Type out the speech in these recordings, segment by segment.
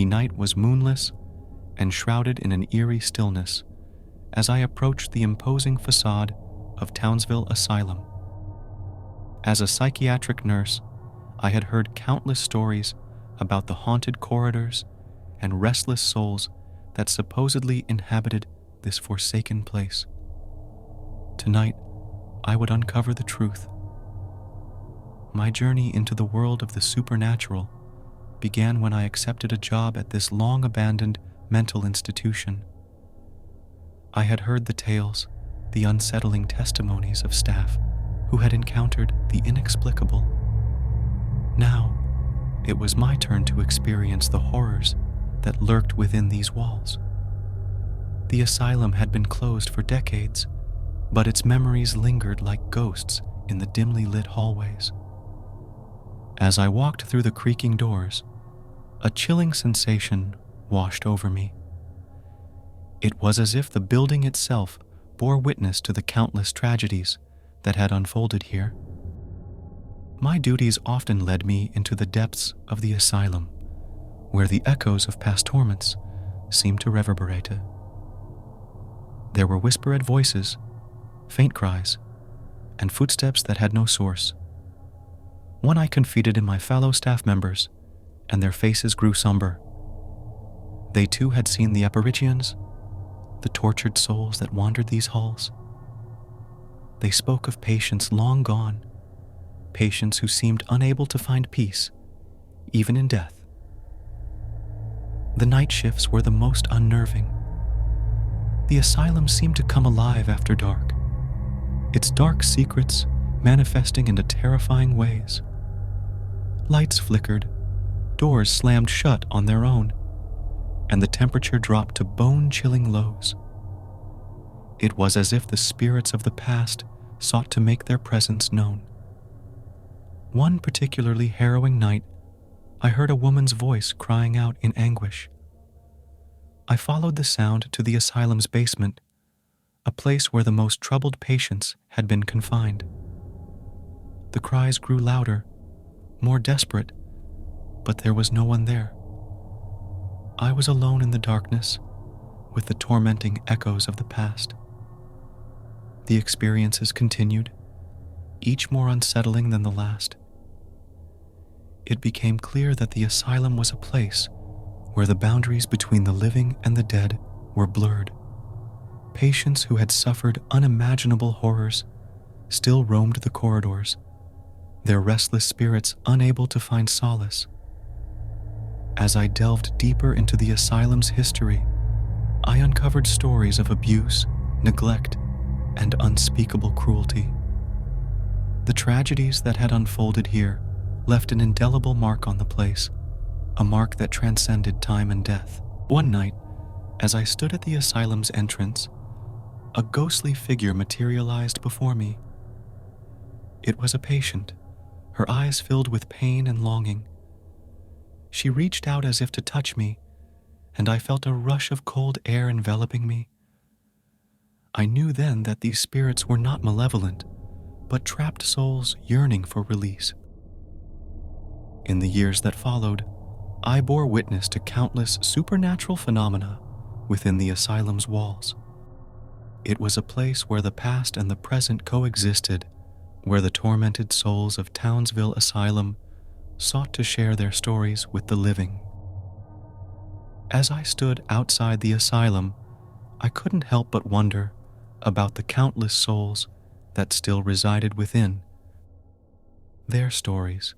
night was moonless and shrouded in an eerie stillness as I approached the imposing facade of Townsville Asylum. As a psychiatric nurse, I had heard countless stories about the haunted corridors and restless souls that supposedly inhabited this forsaken place. Tonight, I would uncover the truth. My journey into the world of the supernatural began when I accepted a job at this long-abandoned mental institution. I had heard the tales, the unsettling testimonies of staff who had encountered the inexplicable. Now, it was my turn to experience the horrors that lurked within these walls. The asylum had been closed for decades, but its memories lingered like ghosts in the dimly lit hallways. As I walked through the creaking doors, a chilling sensation washed over me. It was as if the building itself bore witness to the countless tragedies that had unfolded here. My duties often led me into the depths of the asylum, where the echoes of past torments seemed to reverberate. There were whispered voices, faint cries, and footsteps that had no source. One I confided in my fellow staff members, and their faces grew somber. They too had seen the apparitions, the tortured souls that wandered these halls. They spoke of patients long gone, patients who seemed unable to find peace, even in death. The night shifts were the most unnerving. The asylum seemed to come alive after dark, its dark secrets manifesting into terrifying ways. Lights flickered, doors slammed shut on their own, and the temperature dropped to bone-chilling lows. It was as if the spirits of the past sought to make their presence known. One particularly harrowing night, I heard a woman's voice crying out in anguish. I followed the sound to the asylum's basement, a place where the most troubled patients had been confined. The cries grew louder, more desperate, but there was no one there. I was alone in the darkness, with the tormenting echoes of the past. The experiences continued, each more unsettling than the last. It became clear that the asylum was a place where the boundaries between the living and the dead were blurred. Patients who had suffered unimaginable horrors still roamed the corridors, their restless spirits unable to find solace. As I delved deeper into the asylum's history, I uncovered stories of abuse, neglect, and unspeakable cruelty. The tragedies that had unfolded here left an indelible mark on the place, a mark that transcended time and death. One night, as I stood at the asylum's entrance, a ghostly figure materialized before me. It was a patient, her eyes filled with pain and longing. She reached out as if to touch me, and I felt a rush of cold air enveloping me. I knew then that these spirits were not malevolent, but trapped souls yearning for release. In the years that followed, I bore witness to countless supernatural phenomena within the asylum's walls. It was a place where the past and the present coexisted, where the tormented souls of Townsville Asylum sought to share their stories with the living. As I stood outside the asylum, I couldn't help but wonder about the countless souls that still resided within. Their stories,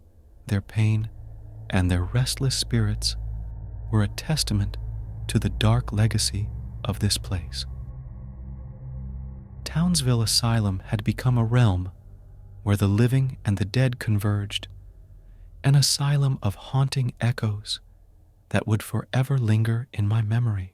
their pain, and their restless spirits were a testament to the dark legacy of this place. Townsville Asylum had become a realm where the living and the dead converged, an asylum of haunting echoes that would forever linger in my memory.